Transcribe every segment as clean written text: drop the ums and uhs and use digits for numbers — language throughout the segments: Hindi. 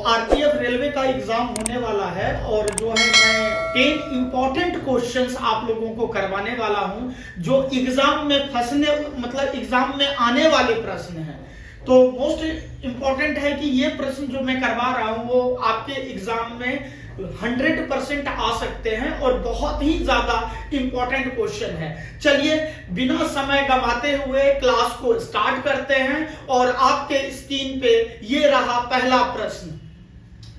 आरपीएफ रेलवे का एग्जाम होने वाला है और जो है मैं 10 इंपॉर्टेंट क्वेश्चंस आप लोगों को करवाने वाला हूं जो एग्जाम में फंसने मतलब एग्जाम में आने वाले प्रश्न हैं। तो मोस्ट इंपॉर्टेंट है कि ये प्रश्न जो मैं करवा रहा हूं वो आपके एग्जाम में 100% आ सकते हैं और बहुत ही ज्यादा इंपॉर्टेंट क्वेश्चन है। चलिए बिना समय गंवाते हुए क्लास को स्टार्ट करते हैं और आपके स्क्रीन पे ये रहा पहला प्रश्न।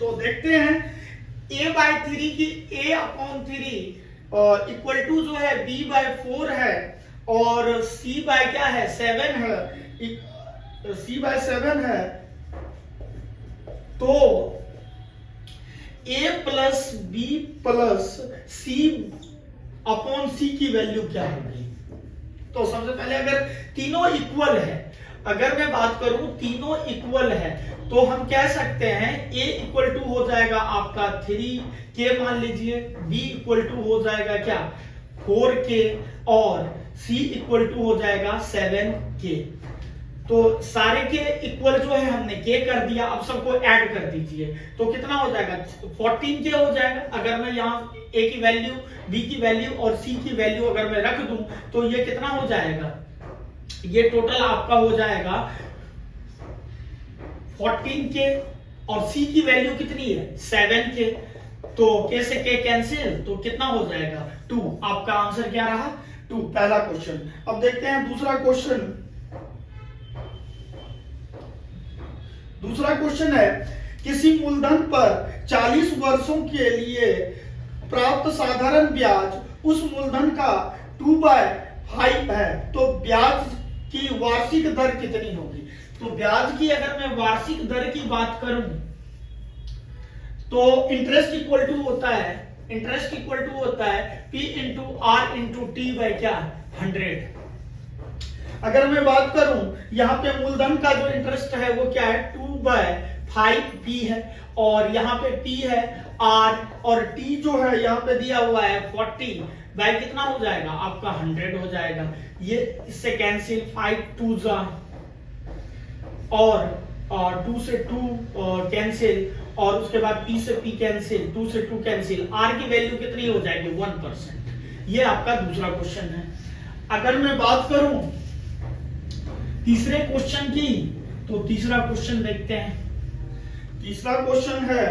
तो देखते हैं a/3 की a/3 इक्वल टू जो है b/4 है और c/ क्या है 7 है, c/7 है। तो a plus b plus c/c की वैल्यू क्या होगी? तो सबसे पहले अगर तीनों इक्वल है, अगर मैं बात करूं तीनों इक्वल है तो हम कह सकते हैं a इक्वल टू हो जाएगा आपका 3k मान लीजिए, b इक्वल टू हो जाएगा क्या 4k और c इक्वल टू हो जाएगा 7k। तो सारे के इक्वल जो है हमने k कर दिया, अब सबको ऐड कर दीजिए तो कितना हो जाएगा 14k हो जाएगा। अगर मैं यहाँ a की वैल्यू b की वैल्यू और c की वैल्यू अगर मैं रख दूं तो ये कितना हो जाएगा, ये टोटल आपका हो जाएगा 14k और c की वैल्यू कितनी है 7k। तो k से k कैंसिल तो कितना हो जाएगा 2। आपका आंसर क्या रहा 2, पहला क्वेश्चन। अब देखते हैं दूसरा क्वेश्चन। दूसरा क्वेश्चन है किसी मूलधन पर 40 वर्षों के लिए प्राप्त साधारण ब्याज उस मूलधन का 2/5 है, तो ब्याज की वार्षिक दर कितनी होगी? तो ब्याज की अगर मैं वार्षिक दर की बात करूं तो इंटरेस्ट इक्वल टू होता है P into R into T by क्या 100। अगर मैं बात करूं यहाँ पे मूलधन का जो इंटरेस्ट है वो क्या है 2/5p है और यहाँ पे p है r और t जो है यहाँ पे दिया हुआ है 40 बाय कितना हो जाएगा आपका 100 हो जाएगा। ये इससे कैंसिल 5 2 जा और 2 से 2 कैंसिल और उसके बाद p से p कैंसिल, 2 से 2 कैंसिल, r की वैल्यू कितनी हो जाएगी 1%। ये आपका दूसरा क्वेश्चन है। अगर मैं बात करूं तीसरे क्वेश्चन की तो तीसरा क्वेश्चन देखते हैं। तीसरा क्वेश्चन है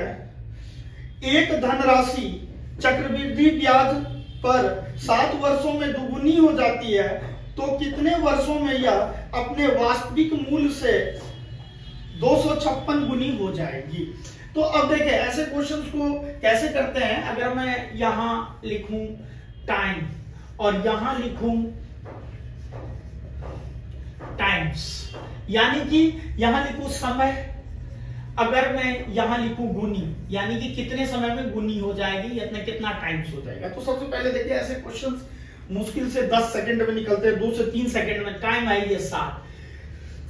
एक धनराशि चक्रवृद्धि ब्याज पर 7 वर्षों में दुगुनी हो जाती है तो कितने वर्षों में यह अपने वास्तविक मूल्य से 256 गुनी हो जाएगी? तो अब देखिए ऐसे क्वेश्चंस को कैसे करते हैं। अगर मैं यहां लिखूं टाइम और यहां लिखूं टाइम्स, यानी कि यहां लिखूं समय, अगर मैं यहां लिखूं गुनी यानी कि कितने समय में गुनी हो जाएगी, कितना टाइम्स हो जाएगा। तो सबसे पहले देखिए ऐसे क्वेश्चंस मुश्किल से 10 सेकंड में निकलते हैं, 2 से 3 सेकंड में। टाइम आएगी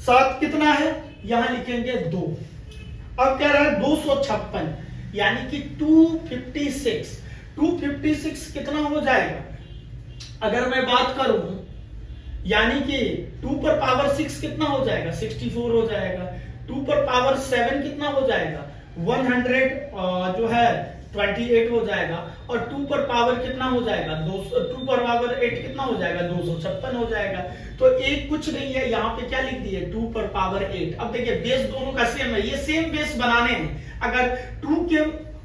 7 कितना है यहां लिखेंगे 2। अब क्या रहा है 256 यानी कि 256 कितना हो जाएगा अगर मैं बात करूं, यानी कि 2 पर पावर 6 कितना हो जाएगा 64 हो जाएगा, 2 पर पावर 7 कितना हो जाएगा 100 जो है 28 हो जाएगा और 2 पर पावर कितना हो जाएगा 2 पर पावर 8 कितना हो जाएगा 256 हो जाएगा। तो एक कुछ नहीं है, यहाँ पे क्या लिख दिए 2 पर पावर 8। अब देखिए बेस दोनों का सेम है, ये सेम बेस बनाने हैं। अगर 2 के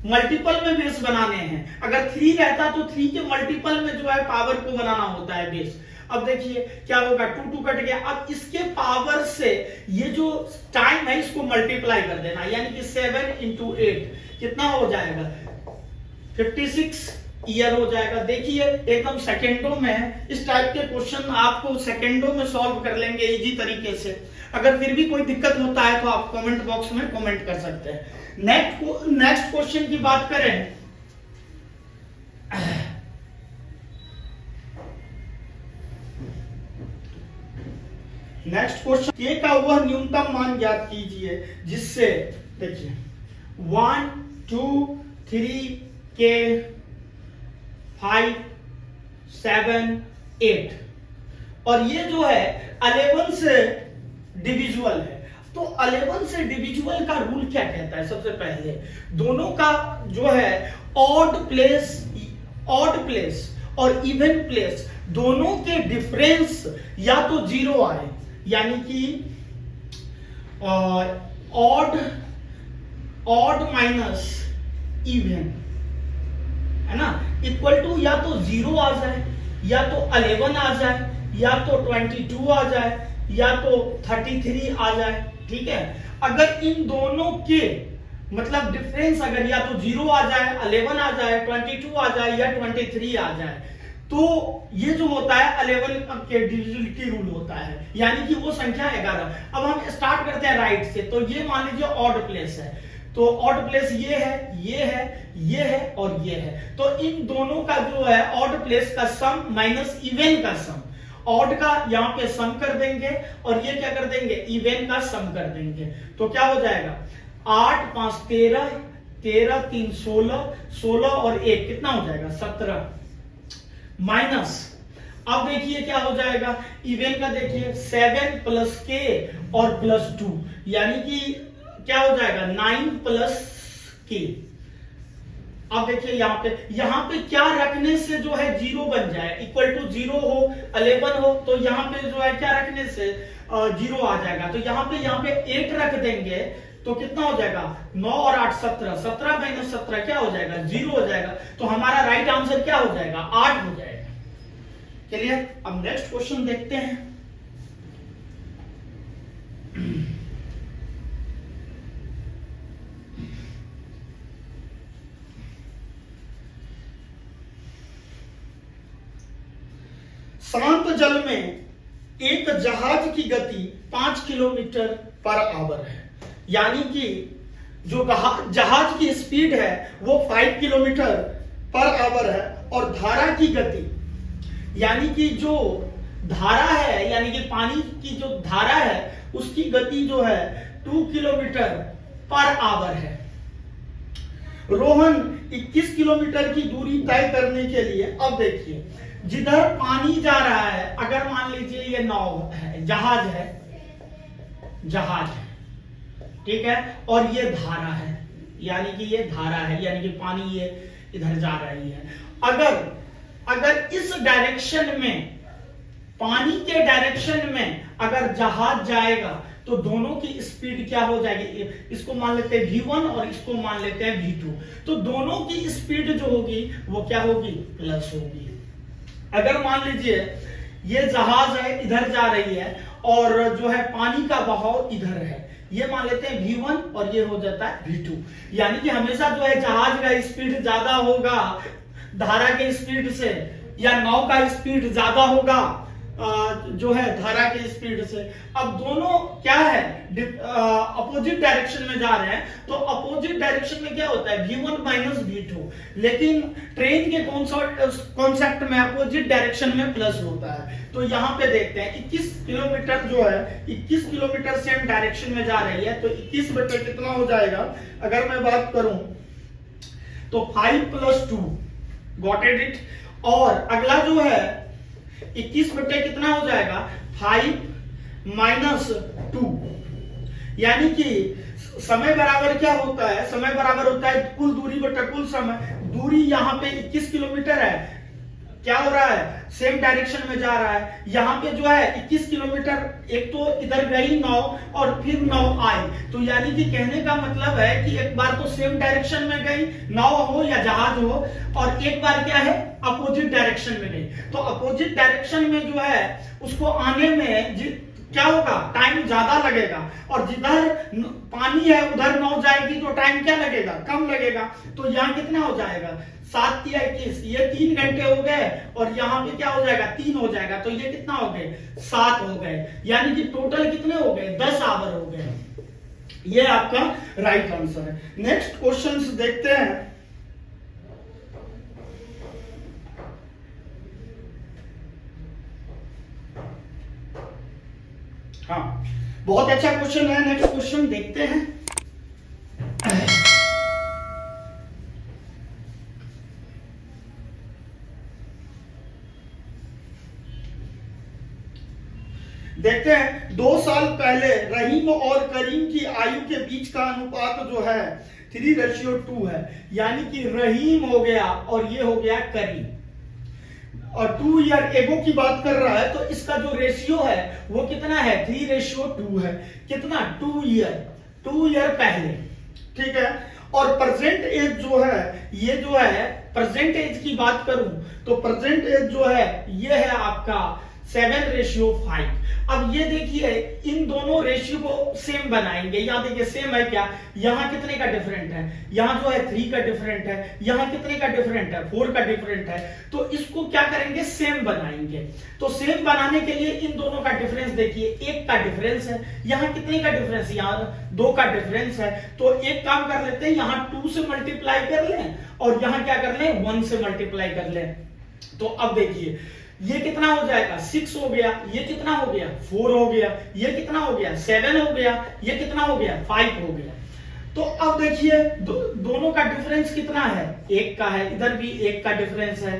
मल्टीपल में बेस बनाने हैं, अगर 3 रहता तो 3 के मल्टीपल में जो है पावर को बनाना होता है बेस। अब देखिए क्या होगा 2 कट गया। अब इसके पावर से ये जो टाइम है इसको मल्टीप्लाई कर देना, यानी कि 7 इंटू 8 कितना हो जाएगा 56 ईयर हो जाएगा। देखिए एकदम सेकेंडों में है। इस टाइप के क्वेश्चन आपको सेकेंडों में सॉल्व कर लेंगे इजी तरीके से। अगर फिर भी कोई दिक्कत होता है तो आप कमेंट बॉक्स में कमेंट कर सकते हैं। नेक्स्ट क्वेश्चन की बात करें, नेक्स्ट क्वेश्चन k का वह न्यूनतम मान ज्ञात कीजिए जिससे देखिए 1 2 3 k 5 7 8 और ये जो है 11 से डिविजुअल है। तो 11 से डिविजिबल का रूल क्या कहता है? सबसे पहले दोनों का जो है ऑड प्लेस और इवन प्लेस दोनों के डिफरेंस या तो जीरो आए, यानी कि ऑड माइनस इवन, है ना, इक्वल टू या तो जीरो आ जाए, या तो 11 आ जाए, या तो 22 आ जाए, या तो 33 आ जाए। ठीक है, अगर इन दोनों के मतलब डिफरेंस अगर या तो जीरो आ जाए, 11 आ जाए, 22 आ जाए या 23 आ जाए, तो ये जो होता है 11 के डिविजिबिलिटी रूल होता है, यानी कि वो संख्या 11। अब हम स्टार्ट करते हैं राइट से, तो ये मान लीजिए ऑड प्लेस है, तो ऑड प्लेस ये है, ये है, ये है और ये है। तो इन दोनों का जो है ऑड प्लेस का सम माइनस इवन का सम, ऑड का यहाँ पे सम कर देंगे और ये क्या कर देंगे, इवन का सम कर देंगे। तो क्या हो जाएगा, 8 5 13, 13 3 16, 16 और 1 कितना हो जाएगा, 17 माइनस। अब देखिए क्या हो जाएगा, इवन का देखिए 7 प्लस के और प्लस 2, यानी कि क्या हो जाएगा 9 प्लस के। अब देखिए यहाँ पे क्या रखने से जो है जीरो बन जाए, इक्वल टू जीरो हो, 11 हो, तो यहाँ पे जो है क्या रखने से जीरो आ जाएगा। तो यहाँ पे 8 रख देंगे तो कितना हो जाएगा, 9 और 8 17, 17 माइनस 17 क्या हो जाएगा, जीरो हो जाएगा। तो हमारा राइट आंसर क्या हो जाएगा, 8 हो जाएगा। चलिए अब नेक्स्ट क्वेश्चन देखते हैं। शांत जल में एक जहाज की गति 5 किलोमीटर पर आवर है, यानी कि जो जहाज की स्पीड है वो 5 किलोमीटर पर आवर है, और धारा की गति यानी कि जो धारा है, यानी कि पानी की जो धारा है उसकी गति जो है 2 किलोमीटर पर आवर है। रोहन 21 किलोमीटर की दूरी तय करने के लिए, अब देखिए जिधर पानी जा रहा है, अगर मान लीजिए ये नाव है, जहाज है, ठीक है, और ये धारा है, यानी कि ये धारा है, यानी कि पानी ये इधर जा रही है। अगर इस डायरेक्शन में, पानी के डायरेक्शन में अगर जहाज जाएगा तो दोनों की स्पीड क्या हो जाएगी, इसको मान लेते हैं v1 और इसको मान लेते हैं v2, तो दोनों की स्पीड जो होगी वो क्या होगी, प्लस होगी। अगर मान लीजिए ये जहाज है, इधर जा रही है, और जो है पानी का बहाव इधर है, ये मान लेते हैं v1 और ये हो जाता है v2, यानी कि हमेशा जो है जहाज का स्पीड ज्यादा होगा धारा के स्पीड से, या नाव का स्पीड ज्यादा होगा जो है धारा की स्पीड से। अब दोनों क्या है, अपोजिट डायरेक्शन में जा रहे हैं, तो अपोजिट डायरेक्शन में क्या होता है, v1 माइनस v2, लेकिन ट्रेन के कॉन्सेप्ट में अपोजिट डायरेक्शन में प्लस होता है। तो यहाँ पे देखते हैं 21 किलोमीटर जो है, 21 किलोमीटर सेम डायरेक्शन में जा रही है, तो 21 बटे कितना हो जाएगा, अगर मैं बात करूं तो 5 प्लस 2, गॉट इट। और अगला जो है 21 बटे कितना हो जाएगा, 5 माइनस 2, यानी कि समय बराबर क्या होता है, समय बराबर होता है कुल दूरी बटा कुल समय। दूरी यहाँ पे 21 किलोमीटर है, क्या हो रहा है, सेम डायरेक्शन में जा रहा है। यहाँ पे जो है 21 किलोमीटर, एक तो इधर गई नाव और फिर नाव आई, तो यानी कि कहने का मतलब है कि एक बार तो सेम डायरेक्शन में गई, नाव हो या जहाज हो, और एक बार क्या है, अपोजिट डायरेक्शन में गई। तो अपोजिट डायरेक्शन में जो है उसको आने में क्या होगा, टाइम ज्यादा लगेगा, और जिधर पानी है उधर नाव जाएगी तो टाइम क्या लगेगा, कम लगेगा। तो यहाँ कितना हो जाएगा, 7 या 21, ये 3 घंटे हो गए, और यहाँ पे क्या हो जाएगा, 3 हो जाएगा, तो ये कितना हो गए, 7 हो गए, यानी कि टोटल कितने हो गए, 10 आवर हो गए। ये आपका राइट आंसर है। नेक्स्ट क्वेश्चन देखते हैं। हाँ, बहुत अच्छा क्वेश्चन है। नेक्स्ट क्वेश्चन देखते हैं। देखते हैं 2 साल पहले रहीम और करीम की आयु के बीच का अनुपात जो है 3:2 है, यानी कि रहीम हो गया और ये हो गया करीम, और 2 ईयर एगो की बात कर रहा है, तो इसका जो रेशियो है वो कितना है 3:2 है। कितना 2 ईयर पहले, ठीक है। और प्रेजेंट एज जो है, ये जो है प्रेजेंट एज की बात करूं तो प्रेजेंट एज जो है ये है आपका 7:5। अब ये देखिए इन दोनों रेशियो को सेम बनाएंगे। यहाँ देखिए सेम है क्या, यहाँ कितने का डिफरेंट है, यहाँ जो है 3 का डिफरेंट है, यहाँ कितने का डिफरेंट है 4 का डिफरेंट है, तो इसको क्या करेंगे सेम बनाएंगे। तो सेम बनाने के लिए इन दोनों का डिफरेंस देखिए 1 का डिफरेंस है, यहाँ कितने का डिफरेंस, यहाँ 2 का डिफरेंस है। तो एक काम कर लेते हैं, यहाँ 2 से मल्टीप्लाई कर लें और यहाँ क्या कर लें 1 से मल्टीप्लाई कर लें। तो अब देखिए ये कितना हो जाएगा 6 हो गया, ये कितना हो गया 4 हो गया, ये कितना हो गया 7 हो गया, ये कितना हो गया 5 हो गया। तो अब देखिए दोनों का डिफरेंस कितना है 1 का है, इधर भी 1 का डिफरेंस है,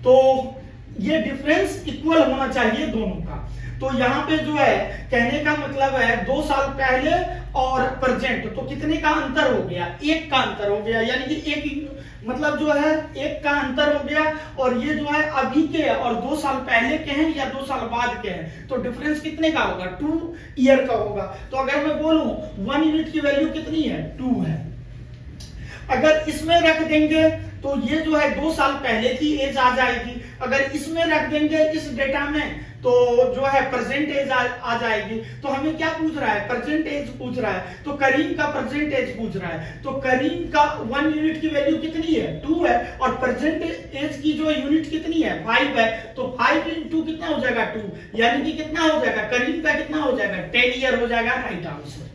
तो ये डिफरेंस इक्वल होना चाहिए दोनों का। तो यहाँ पे जो है कहने का मतलब है 2 साल पहले और प्रेजेंट, तो कितने का अंतर हो गया 1 का अंतर हो गया, यानी कि 1 मतलब जो है 1 का अंतर हो गया। और ये जो है अभी के और 2 साल पहले के हैं या 2 साल बाद के हैं, तो डिफरेंस कितने का होगा 2 ईयर का होगा। तो अगर मैं बोलूं 1 यूनिट की वैल्यू कितनी है 2 है। अगर इसमें रख देंगे तो ये जो है 2 साल पहले की एज आ जाएगी, अगर इसमें रख देंगे इस डेटा में तो जो है प्रेजेंट एज आ जाएगी। तो हमें क्या पूछ रहा है प्रेजेंट एज पूछ रहा है, तो करीम का प्रेजेंट एज पूछ रहा है। तो करीम का 1 यूनिट की वैल्यू कितनी है 2 है, और प्रेजेंट एज की जो यूनिट कितनी है 5 है, तो 5 इंटू कितना हो जाएगा 2, यानी कि कितना हो जाएगा करीम का कितना हो जाएगा 10 ईयर हो जाएगा, राइट आंसर।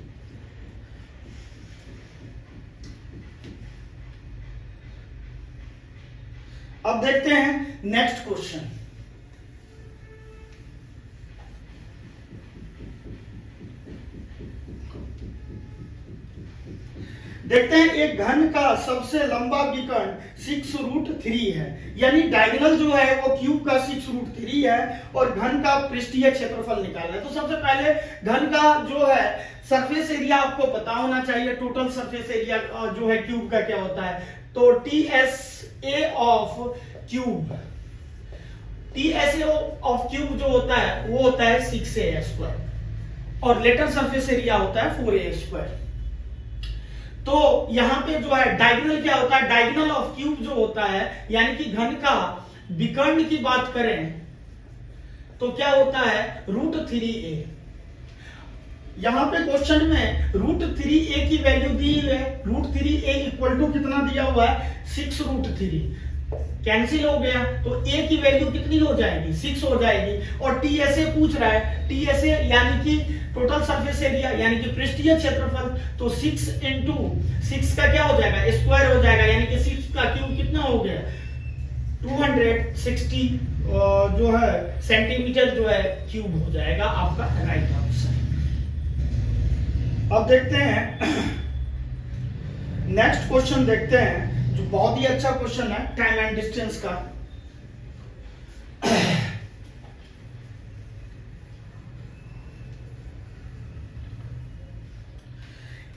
अब देखते हैं नेक्स्ट क्वेश्चन। देखते हैं एक घन का सबसे लंबा विकर्ण 6√3 है, यानी डायगोनल जो है वो क्यूब का 6√3 है और घन का पृष्ठीय क्षेत्रफल निकालना है। तो सबसे पहले घन का जो है सरफेस एरिया आपको पता होना चाहिए, टोटल सरफेस एरिया जो है क्यूब का क्या होता है, तो TSA of cube, TSA of cube जो होता है वो होता है 6a² और लेटर सरफेस एरिया होता है 4a²। तो यहां पे जो है डायगोनल क्या होता है, डायगोनल ऑफ क्यूब जो होता है यानी कि घन का विकर्ण की बात करें तो क्या होता है √3a। यहां पे क्वेश्चन में √3a की वैल्यू दी है, √3a इक्वल टू कितना दिया हुआ है 6√3, कैंसिल हो गया तो a की वैल्यू कितनी हो जाएगी 6 हो जाएगी। और TSA पूछ रहा है, TSA यानी कि टोटल सरफेस एरिया यानी कि पृष्ठीय क्षेत्रफल, तो 6 इंटू 6 का क्या हो जाएगा स्क्वायर हो जाएगा, यानी कि 6 का क्यूब कितना हो गया 260 जो है सेंटीमीटर जो है क्यूब हो जाएगा आपका राइट आंसर। अब देखते हैं नेक्स्ट क्वेश्चन देखते हैं जो बहुत ही अच्छा क्वेश्चन है टाइम एंड डिस्टेंस का।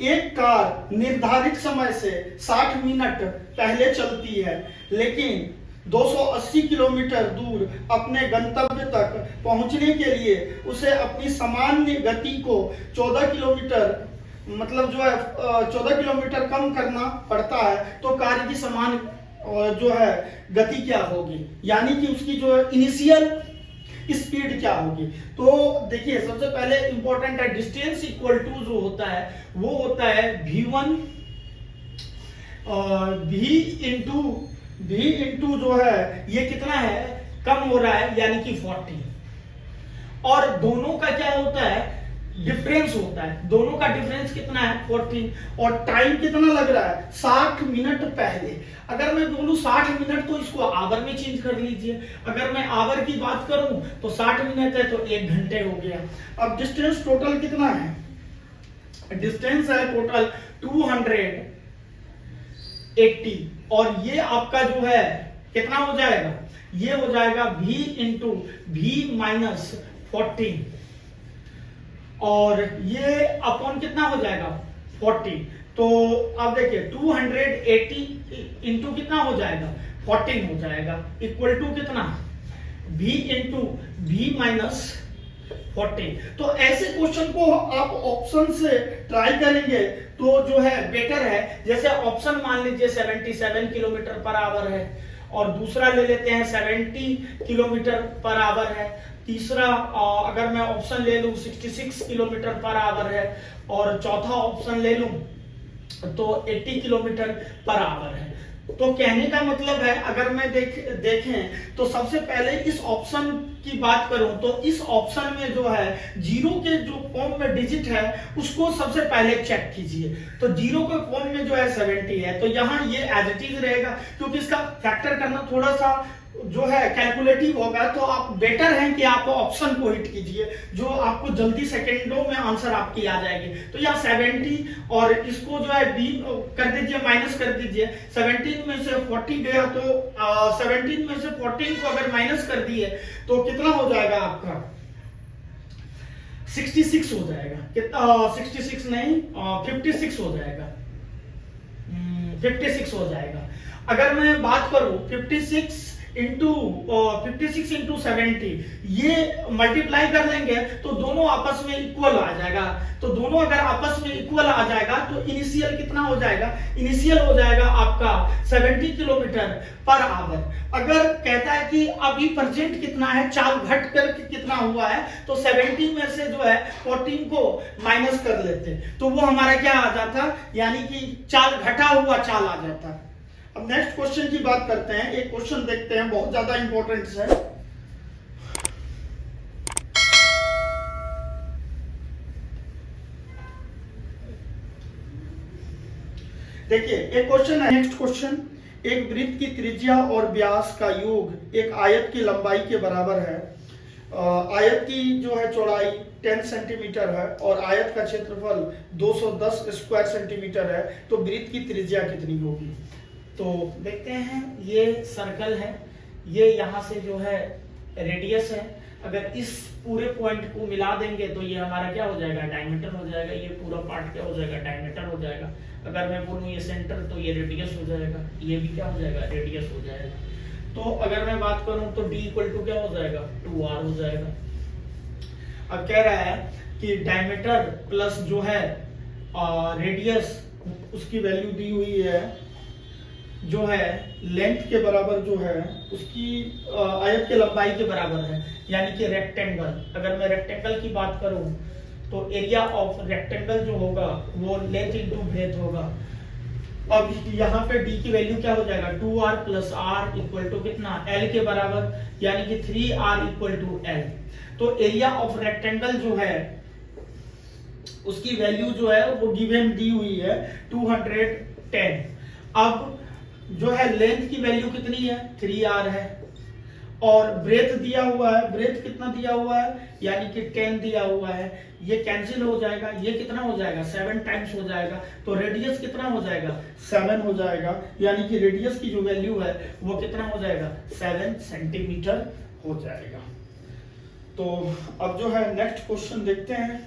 एक कार निर्धारित समय से 60 मिनट पहले चलती है, लेकिन 280 किलोमीटर दूर अपने गंतव्य तक पहुंचने के लिए उसे अपनी सामान्य गति को 14 किलोमीटर मतलब जो है 14 किलोमीटर कम करना पड़ता है, तो कार की समान जो है गति क्या होगी, यानी कि उसकी जो इनिशियल स्पीड क्या होगी। तो देखिए सबसे पहले इंपॉर्टेंट है डिस्टेंस इक्वल टू जो होता है वो होता है v1 v इंटू जो है ये कितना है कम हो रहा है यानी कि 40, और दोनों का क्या होता है डिफरेंस होता है, दोनों का डिफरेंस कितना है 40, और टाइम कितना लग रहा है 60 मिनट पहले। अगर मैं बोलूं 60 मिनट तो इसको आवर में चेंज कर लीजिए, अगर मैं आवर की बात करूं तो 60 मिनट है तो 1 घंटे हो गया। अब डिस्टेंस टोटल कितना है, डिस्टेंस है टोटल 280, और ये आपका जो है कितना हो जाएगा, ये हो जाएगा v इंटू v माइनस 40, और ये अपॉन कितना हो जाएगा 40। तो अब देखिए 280 इंटू कितना हो जाएगा 14 हो जाएगा, इक्वल टू कितना v इंटू v माइनस 40। तो ऐसे क्वेश्चन को आप ऑप्शन से ट्राई करेंगे तो जो है बेटर है। जैसे ऑप्शन मान लीजिए 77 किलोमीटर पर आवर है, और दूसरा ले लेते हैं 70 किलोमीटर पर आवर है, तीसरा अगर मैं ऑप्शन ले लूं 66 किलोमीटर पर आवर है, और चौथा ऑप्शन ले लूं तो 80 किलोमीटर पर आवर है। तो कहने का मतलब है अगर मैं देखें तो सबसे पहले इस ऑप्शन की बात करूं तो इस ऑप्शन में जो है जीरो के जो फॉर्म में डिजिट है उसको सबसे पहले चेक कीजिए। तो जीरो के फॉर्म में जो है 70 है, तो यहाँ ये एज इट इज रहेगा, क्योंकि इसका फैक्टर करना थोड़ा सा जो है कैलकुलेटिव होगा। तो आप बेटर है कि आप ऑप्शन को हिट कीजिए, जो आपको जल्दी सेकेंडों में आंसर आपकी आ जाएगी। तो यहाँ 70 और इसको जो है बी कर दीजिए, माइनस कर दीजिए। 17 में से 40 गया, तो 17 में से 14 को अगर माइनस कर दिए तो कितना हो जाएगा आपका 66 हो जाएगा। कितना 66 नहीं 56 हो जाएगा, 56 हो जाएगा। अगर मैं बात करूं 56 इंटू 70 ये मल्टीप्लाई कर लेंगे तो दोनों आपस में इक्वल आ जाएगा। तो दोनों अगर आपस में इक्वल आ जाएगा तो इनिशियल कितना हो जाएगा, इनिशियल हो जाएगा आपका 70 किलोमीटर पर आवर। अगर कहता है कि अभी प्रेजेंट कितना है, चाल घट कर कितना हुआ है, तो 70 में से जो है 14 को माइनस कर लेते तो वो हमारा क्या आ जाता, यानी कि चाल घटा हुआ चाल आ जाता। अब नेक्स्ट क्वेश्चन की बात करते हैं। एक क्वेश्चन देखते हैं, बहुत ज्यादा इंपॉर्टेंट है। देखिए एक क्वेश्चन है, नेक्स्ट क्वेश्चन, एक वृत्त की त्रिज्या और व्यास का योग एक आयत की लंबाई के बराबर है। आयत की जो है चौड़ाई 10 सेंटीमीटर है और आयत का क्षेत्रफल 210 स्क्वायर सेंटीमीटर है। तो वृत्त की त्रिज्या कितनी होगी? तो देखते हैं, ये सर्कल है, ये यहाँ से जो है रेडियस है। अगर इस पूरे पॉइंट को मिला देंगे तो ये हमारा क्या हो जाएगा, डायमीटर हो जाएगा। ये पूरा पार्ट क्या हो जाएगा, डायमीटर हो जाएगा। अगर मैं बोलूँ ये सेंटर, तो ये रेडियस हो जाएगा। ये भी क्या हो जाएगा, रेडियस हो जाएगा। तो अगर मैं बात करूँ तो d इक्वल टू क्या हो जाएगा, 2r हो जाएगा। अब कह रहा है कि डायमीटर प्लस जो है रेडियस, उसकी वैल्यू दी हुई है, जो है लेंथ के बराबर जो है उसकी आयत के लंबाई के बराबर है, यानी कि रेक्टेंगल। अगर मैं रेक्टेंगल की बात करूं तो एरिया ऑफ रेक्टेंगल जो होगा वो लेंथ इनटू ब्रेथ होगा। अब यहाँ पे d की वैल्यू क्या हो जाएगा, 2r plus r equal to कितना, l के बराबर, यानी कि 3r इक्वल टू l। तो एरिया ऑफ रेक्टेंगल जो है उसकी वैल्यू जो है वो गिवन दी हुई है 210। अब जो है लेंथ की वैल्यू कितनी है, 3r है, और ब्रेथ दिया हुआ है, ब्रेथ कितना दिया हुआ है, यानी कि 10 दिया हुआ है। ये कैंसिल हो जाएगा, ये कितना हो जाएगा, 7 टाइम्स हो जाएगा। तो रेडियस कितना हो जाएगा, 7 हो जाएगा, यानी कि रेडियस की जो वैल्यू है वो कितना हो जाएगा, 7 सेंटीमीटर हो जाएगा। तो अब जो है नेक्स्ट क्वेश्चन देखते हैं।